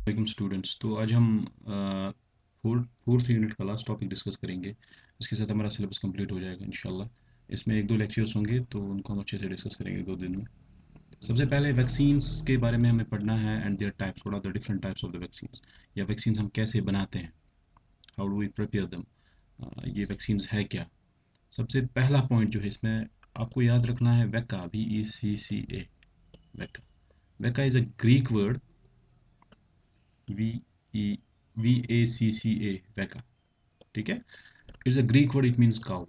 Welcome students. तो आज हम फोर्थ यूनिट का लास्ट टॉपिक डिस्कस करेंगे। इसके साथ हमारा सिलेबस कंप्लीट हो जाएगा इंशाल्लाह। इसमें एक दो लेक्चर्स होंगे तो उनको हम अच्छे से डिस्कस करेंगे 2 दिन में। सबसे पहले वैक्सीन्स के बारे में हमें पढ़ना है and there types, what are the different types of the vaccines, या वैक्सीन्स हम कैसे बनाते हैं, how do we prepare them, ये वैक्सीन्स है क्या। सबसे पहला पॉइंट जो है इसमें आपको याद रखना है वैका, VECCA। Vacca vacca is a Greek word, V VACCA, vacca. ठीक है, it's a Greek word, it means cow.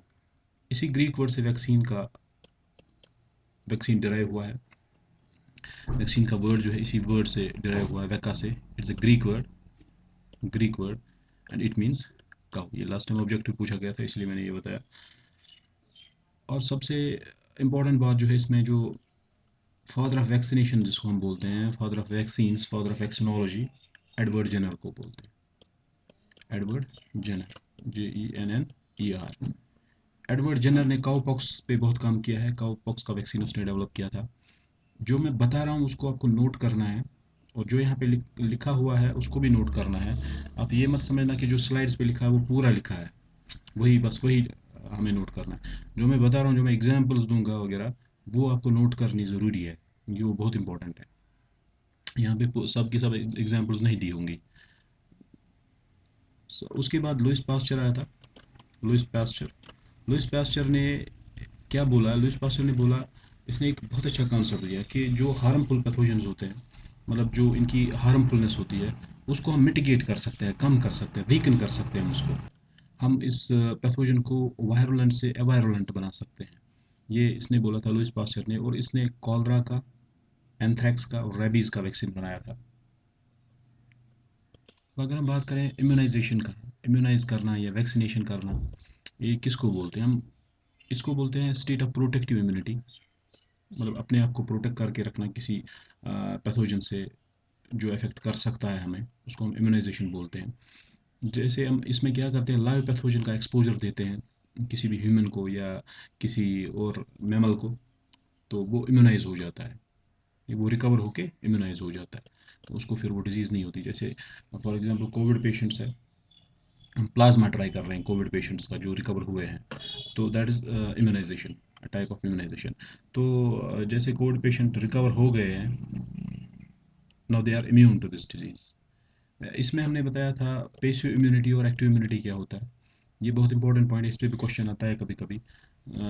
इसी ग्रीक वर्ड से वैक्सीन डिराइव हुआ है। वैक्सीन का वर्ड जो है इसी वर्ड से डिराइव हुआ है, वैका से। It's a Greek word and it means cow. ये लास्ट टाइम ऑब्जेक्टिव पूछा गया था, इसलिए मैंने ये बताया। और सबसे इम्पॉर्टेंट बात जो है इसमें, जो फादर ऑफ वैक्सीनेशन जिसको हम बोलते हैं, father of vaccines, father of vaccinology, Edward Jenner को बोलते हैं। Edward Jenner, JENNER। Edward Jenner ने काउपॉक्स पे बहुत काम किया है। काउपॉक्स का वैक्सीन उसने डेवलप किया था। जो मैं बता रहा हूँ उसको आपको नोट करना है, और जो यहाँ पे लिखा हुआ है उसको भी नोट करना है। आप ये मत समझना कि जो स्लाइड्स पे लिखा है वो पूरा लिखा है, वही बस वही हमें नोट करना है। जो मैं बता रहा हूँ, जो मैं एग्जाम्पल्स दूंगा वगैरह, वो आपको नोट करनी ज़रूरी है, ये वो बहुत इंपॉर्टेंट है। यहाँ पे सब की सब एग्जाम्पल्स नहीं दी होंगी। उसके बाद लुइस पास्चर आया था। लुइस पास्चर ने क्या बोला? लुइस पास्चर ने बोला, इसने एक बहुत अच्छा कॉन्सेप्ट दिया कि जो हार्मफुल पैथोजेंस होते हैं, मतलब जो इनकी हार्मफुलनेस होती है, उसको हम मिटिगेट कर सकते हैं, कम कर सकते हैं, वीकन कर सकते हैं उसको। हम इस पैथोजन को वायरुलेंट से अवायरुलेंट बना सकते हैं। ये इसने बोला था लुइस पास्चर ने, और इसने कॉलरा का, एंथ्रैक्स का और रेबीज का वैक्सीन बनाया था। तो अगर हम बात करें इम्यूनाइजेशन का, इम्यूनाइज करना या वैक्सीनेशन करना, ये किसको बोलते हैं? हम इसको बोलते हैं स्टेट ऑफ प्रोटेक्टिव इम्यूनिटी। मतलब अपने आप को प्रोटेक्ट करके रखना किसी पैथोजन से जो इफेक्ट कर सकता है हमें, उसको हम इम्यूनाइजेशन बोलते हैं। जैसे हम इसमें क्या करते हैं, लाइव पैथोजन का एक्सपोजर देते हैं किसी भी ह्यूमन को या किसी और मैमल को, तो वो इम्यूनाइज हो जाता है, वो रिकवर होके इम्यूनाइज हो जाता है, तो उसको फिर वो डिजीज़ नहीं होती। जैसे फॉर एग्जांपल कोविड पेशेंट्स है, हम प्लाज्मा ट्राई कर रहे हैं कोविड पेशेंट्स का जो रिकवर हुए हैं, तो that is immunization, type of immunization. तो जैसे कोविड पेशेंट रिकवर हो गए हैं, now they are immune to this disease. इसमें हमने बताया था पेसिव इम्यूनिटी और एक्टिव इम्यूनिटी क्या होता है। ये बहुत इंपॉर्टेंट पॉइंट है, इस पर भी क्वेश्चन आता है कभी कभी।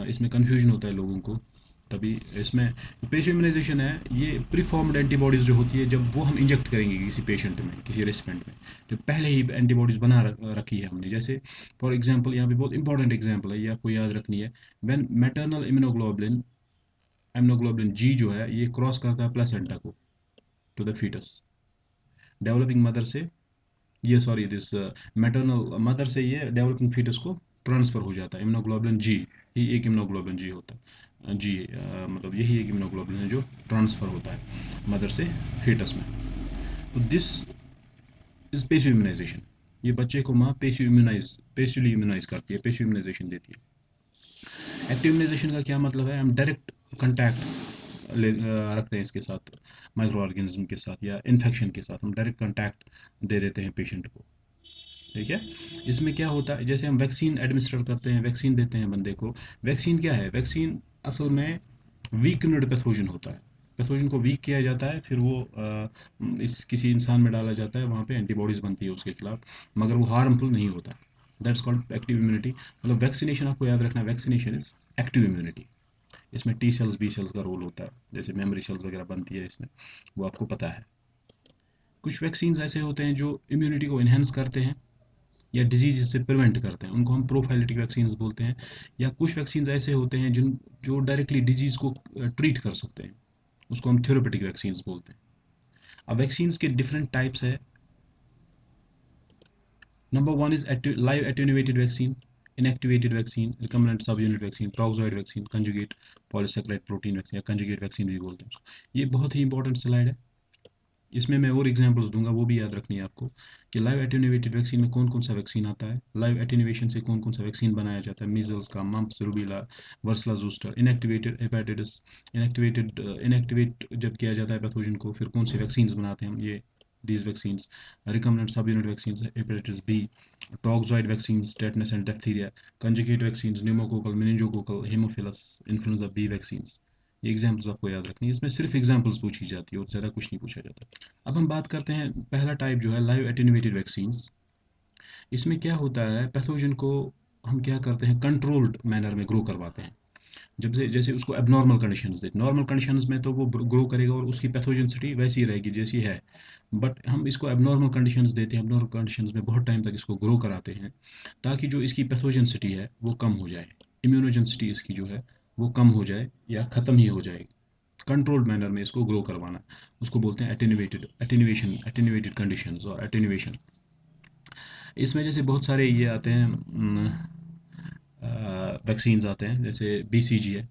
इसमें कन्फ्यूजन होता है लोगों को। तभी इसमें पेशियो इम्यूनाइजेशन है, ये प्रीफॉर्म्ड एंटीबॉडीज़ जो होती है, जब वो हम इंजेक्ट करेंगे किसी पेशेंट में, किसी रेसिपेंट में, जो पहले ही एंटीबॉडीज़ बना रखी है हमने। जैसे फॉर एग्जांपल, यहाँ पे बहुत इंपॉर्टेंट एग्जांपल है, ये आपको याद रखनी है। When maternal immunoglobulin, immunoglobulin G जो है, ये क्रॉस करता है प्लेसेंटा को to the foetus, developing mother से, ये सॉरी दिस मैटरनल मदर से ये डेवलपिंग फीटस को ट्रांसफ़र हो जाता है। इम्यूनोग्लोबुलिन जी ही एक इम्यूनोग्लोबुलिन जी होता है। जी मतलब यही एक इम्यूनोग्लोबुलिन है जो ट्रांसफ़र होता है मदर से फीटस में। तो दिस इज पेसिव इम्यूनाइजेशन। ये बच्चे को माँ पेसिवली इम्यूनाइज करती है, पेसिव इम्यूनाइजेशन देती है। एक्टिव इम्यूनाइजेशन का क्या मतलब है? हम डायरेक्ट कंटैक्ट रखते हैं इसके साथ, माइक्रो ऑर्गेनिज्म के साथ या इन्फेक्शन के साथ, हम डायरेक्ट कंटैक्ट दे देते हैं पेशेंट को। ठीक है, इसमें क्या होता है, जैसे हम वैक्सीन एडमिनिस्टर करते हैं, वैक्सीन देते हैं बंदे को। वैक्सीन क्या है? वैक्सीन असल में वीकनेड पैथोजन होता है। पैथोजन को वीक किया जाता है, फिर वो इस किसी इंसान में डाला जाता है, वहाँ पे एंटीबॉडीज़ बनती है उसके खिलाफ, मगर वो हार्मफुल नहीं होता। That's called active immunity. मतलब वैक्सीनेशन, आपको याद रखना, वैक्सीनेशन इज एक्टिव इम्यूनिटी। इसमें टी सेल्स, बी सेल्स का रोल होता है, जैसे मेमोरी सेल्स वगैरह बनती है इसमें, वो आपको पता है। कुछ वैक्सीन ऐसे होते हैं जो इम्यूनिटी को इन्हेंस करते हैं या डिजीज से प्रिवेंट करते हैं, उनको हम प्रोफाइलिटिक वैक्सीन बोलते हैं। या कुछ वैक्सीन ऐसे होते हैं जिन जो डायरेक्टली डिजीज को ट्रीट कर सकते हैं, उसको हम थेरेपेटिक वैक्सीन बोलते हैं। अब वैक्सीन के डिफरेंट टाइप्स है। Number one is live attenuated vaccine, inactivated vaccine, recombinant सब unit vaccine, toxoid vaccine, conjugate polysaccharide protein vaccine या कंजुगेट वैक्सीन भी बोलते हैं उसको। ये बहुत ही इंपॉर्टेंट स्लाइड है, इसमें मैं और एग्जांपल्स दूंगा, वो भी याद रखनी है आपको कि लाइव एटेन्यूएटेड वैक्सीन में कौन कौन सा वैक्सीन आता है, लाइव एटेन्यूएशन से कौन कौन सा वैक्सीन बनाया जाता है, मीजल्स का, mumps, rubella, varicella zoster. Inactivated hepatitis, inactivate जब किया जाता है पैथोजन को, फिर कौन से वैक्सीन बनाते हैं हम, ये these vaccines. Recombinant subunit vaccines, hepatitis B, toxoid vaccines, tetanus and diphtheria, conjugate vaccines, pneumococcal, meningococcal, hemophilus, influenza B vaccines. ये एग्जाम्पल्स आपको याद रखनी है, इसमें सिर्फ एग्जाम्पल्स पूछी जाती है और ज़्यादा कुछ नहीं पूछा जाता। अब हम बात करते हैं पहला टाइप जो है लाइव एटेन्यूएटेड वैक्सीन्स। इसमें क्या होता है, पैथोजन को हम क्या करते हैं, कंट्रोल्ड मैनर में ग्रो करवाते हैं। जब से जैसे उसको एबनॉर्मल कंडीशंस दे, नॉर्मल कंडीशंस में तो वो ग्रो करेगा और उसकी पैथोजेनिसिटी वैसी रहेगी जैसी है, बट हम इसको एबनॉर्मल कंडीशंस देते हैं, एबनॉर्मल कंडीशंस में बहुत टाइम तक इसको ग्रो कराते हैं ताकि जो इसकी पैथोजेनिसिटी है वो कम हो जाए, इम्यूनोजेनिसिटी इसकी जो है वो कम हो जाए या ख़त्म ही हो जाए। कंट्रोल्ड मैनर में इसको ग्रो करवाना, उसको बोलते हैं एटेन्यूएटेड कंडीशंस और एटेन्यूएशन। इसमें जैसे बहुत सारे ये आते हैं, वैक्सीन्स आते हैं, जैसे BCG है,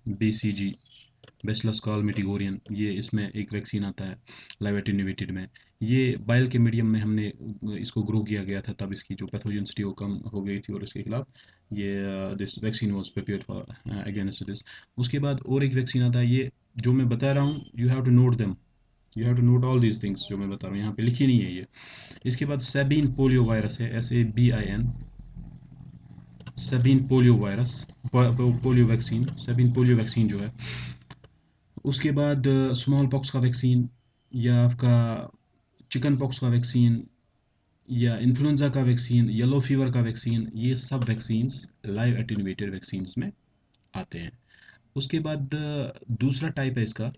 BCG बेसिलस कालमेटिगोरियन, ये इसमें एक वैक्सीन आता है लाइव एटेन्यूएटेड में। ये बाइल के मीडियम में हमने इसको ग्रो किया गया था, तब इसकी जो पैथोजेनिसिटी वो कम हो गई थी और इसके खिलाफ ये this vaccine was prepared for against this. उसके बाद और एक वैक्सीन आता है, ये जो मैं बता रहा हूँ, you have to note them, you have to note all these things जो मैं बता रहा हूँ, यहाँ पे लिखी नहीं है ये। इसके बाद सेबीन पोलियो वायरस है, SABIN, सेबीन polio virus, polio vaccine, सेबीन polio vaccine जो है। उसके बाद स्मॉल पॉक्स का वैक्सीन, या आपका चिकन पॉक्स का वैक्सीन, या इन्फ्लुएंजा का वैक्सीन, येलो फीवर का वैक्सीन, ये सब वैक्सीन्स लाइव एटेन्यूएटेड वैक्सीन्स में आते हैं। उसके बाद दूसरा टाइप है इसका,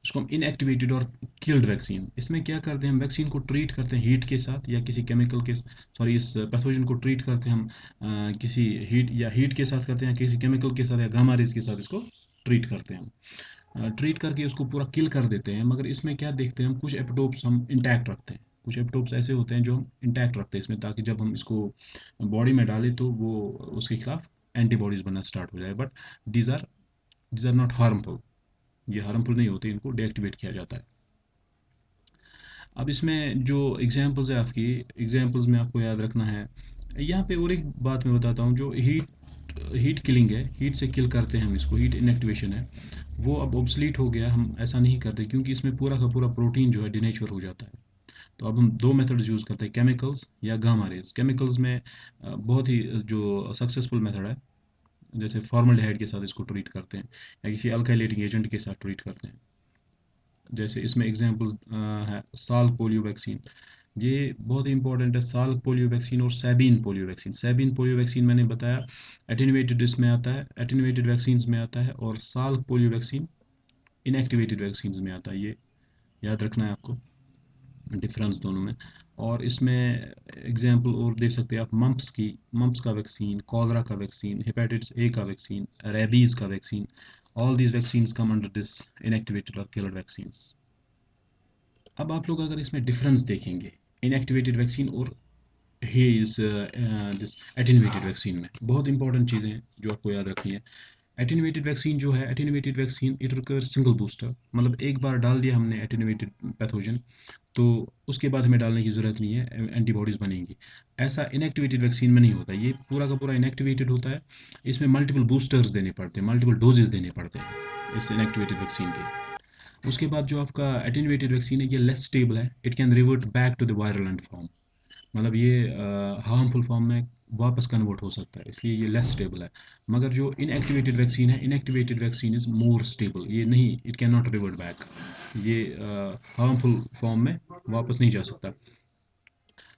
उसको हम इनएक्टिवेटेड और किल्ड वैक्सीन। इसमें क्या करते हैं, हम वैक्सीन को ट्रीट करते हैं हीट के साथ या किसी केमिकल के, सॉरी इस पैथोजन को ट्रीट करते हैं हम किसी हीट के साथ करते हैं, किसी केमिकल के साथ या गामा रेज के साथ इसको ट्रीट करते हैं हम, ट्रीट करके उसको पूरा किल कर देते हैं। मगर इसमें क्या देखते हैं हम, कुछ एपिटोप्स हम इंटैक्ट रखते हैं, कुछ एपिटोप्स ऐसे होते हैं जो हम इंटैक्ट रखते हैं इसमें, ताकि जब हम इसको बॉडी में डालें तो वो उसके खिलाफ एंटीबॉडीज बनना स्टार्ट हो जाए। But these are not harmful, ये हार्मफुल नहीं होते, इनको डीएक्टिवेट किया जाता है। अब इसमें जो एग्जांपल्स है आपकी, एग्जांपल्स में आपको याद रखना है, यहाँ पे और एक बात मैं बताता हूँ, जो हीट किलिंग है, हीट से किल करते हैं हम इसको, हीट इनएक्टिवेशन है, वो अब ऑब्सलीट हो गया, हम ऐसा नहीं करते क्योंकि इसमें पूरा का पूरा प्रोटीन जो है डिनेचर हो जाता है। तो अब हम दो मेथड्स यूज़ करते हैं, केमिकल्स या गामा रेज। केमिकल्स में बहुत ही जो सक्सेसफुल मेथड है, जैसे फॉर्मल्डिहाइड के साथ इसको ट्रीट करते हैं या किसी अल्काइलेटिंग एजेंट के साथ ट्रीट करते हैं। जैसे इसमें एग्जांपल्स है साल्क पोलियो वैक्सीन, ये बहुत ही इंपॉर्टेंट है, साल्क पोलियो वैक्सीन और सेबीन पोलियो वैक्सीन। सेबीन पोलियो वैक्सीन मैंने बताया एटेन्यूएटेड इसमें आता है, एटेन्यूएटेड वैक्सीन्स में आता है, और Salk polio vaccine inactivated vaccines में आता है। ये याद रखना है आपको, डिफरेंस दोनों में। और इसमें एग्जांपल और दे सकते हैं आप, मम्प्स का वैक्सीन, कॉलरा का वैक्सीन, हेपेटाइटिस ए का वैक्सीन, रेबीज़ का vaccine, all these vaccines come under this inactivated और किल्ड वैक्सीन्स। अब आप लोग अगर इसमें डिफरेंस देखेंगे इनएक्टिवेटेड वैक्सीन और ही इस दिस एटेन्यूएटेड वैक्सीन में, बहुत इंपॉर्टेंट चीज़ें हैं जो आपको याद रखनी है। एटेन्यूएटेड वैक्सीन जो है, attenuated vaccine it requires single booster, मतलब एक बार डाल दिया हमने एटेन्यूएटेड पैथोजन तो उसके बाद हमें डालने की ज़रूरत नहीं है, एंटीबॉडीज़ बनेंगी। ऐसा इनएक्टिवेटेड वैक्सीन में नहीं होता, ये पूरा का पूरा इनएक्टिवेटेड होता है, इसमें मल्टीपल बूस्टर्स देने पड़ते हैं, मल्टीपल डोजेज देने पड़ते हैं इस इनएक्टिवेटेड वैक्सीन के। उसके बाद जो आपका एटेन्यूएटेड वैक्सीन है, ये लेस स्टेबल है, it can revert back to the virulent form, मतलब ये हार्मफुल फॉर्म में वापस कन्वर्ट हो सकता है, इसलिए ये लेस स्टेबल है। मगर जो इनएक्टिवेटेड वैक्सीन है, inactivated vaccine is more stable, ये नहीं, it can not revert back, ये हार्मफुल फॉर्म में वापस नहीं जा सकता।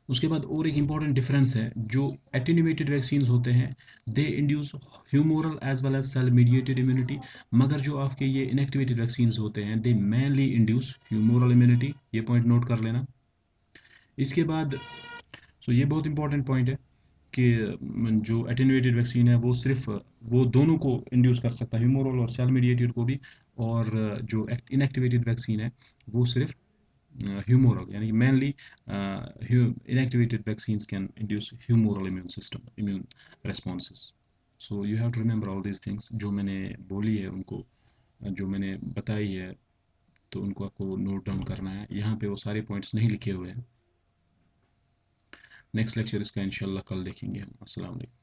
उसके बाद और एक इम्पॉर्टेंट डिफरेंस है, जो एटेन्यूएटेड वैक्सीन्स होते हैं they induce humoral as well as cell mediated immunity, मगर जो आपके ये इनएक्टिवेटेड वैक्सीन्स होते हैं they mainly induce humoral immunity, ये पॉइंट नोट कर लेना। इसके बाद ये बहुत इंपॉर्टेंट पॉइंट है कि जो एटेन्यूएटेड वैक्सीन है वो सिर्फ वो दोनों को इंड्यूस कर सकता है, ह्यूमोरल और सेल मीडिएटेड को भी, और जो इनएक्टिवेटेड वैक्सीन है वो सिर्फ humoral, यानी mainly inactivated vaccines can induce humoral immune system, immune responses. So you have to remember all these things, जो मैंने बोली है उनको, जो मैंने बताई है, तो उनको आपको नोट डाउन करना है। यहाँ पे वो सारे पॉइंट्स नहीं लिखे हुए हैं। नेक्स्ट लेक्चर इसका इंशाल्लाह कल देखेंगे हम। अस्सलाम वालेकुम।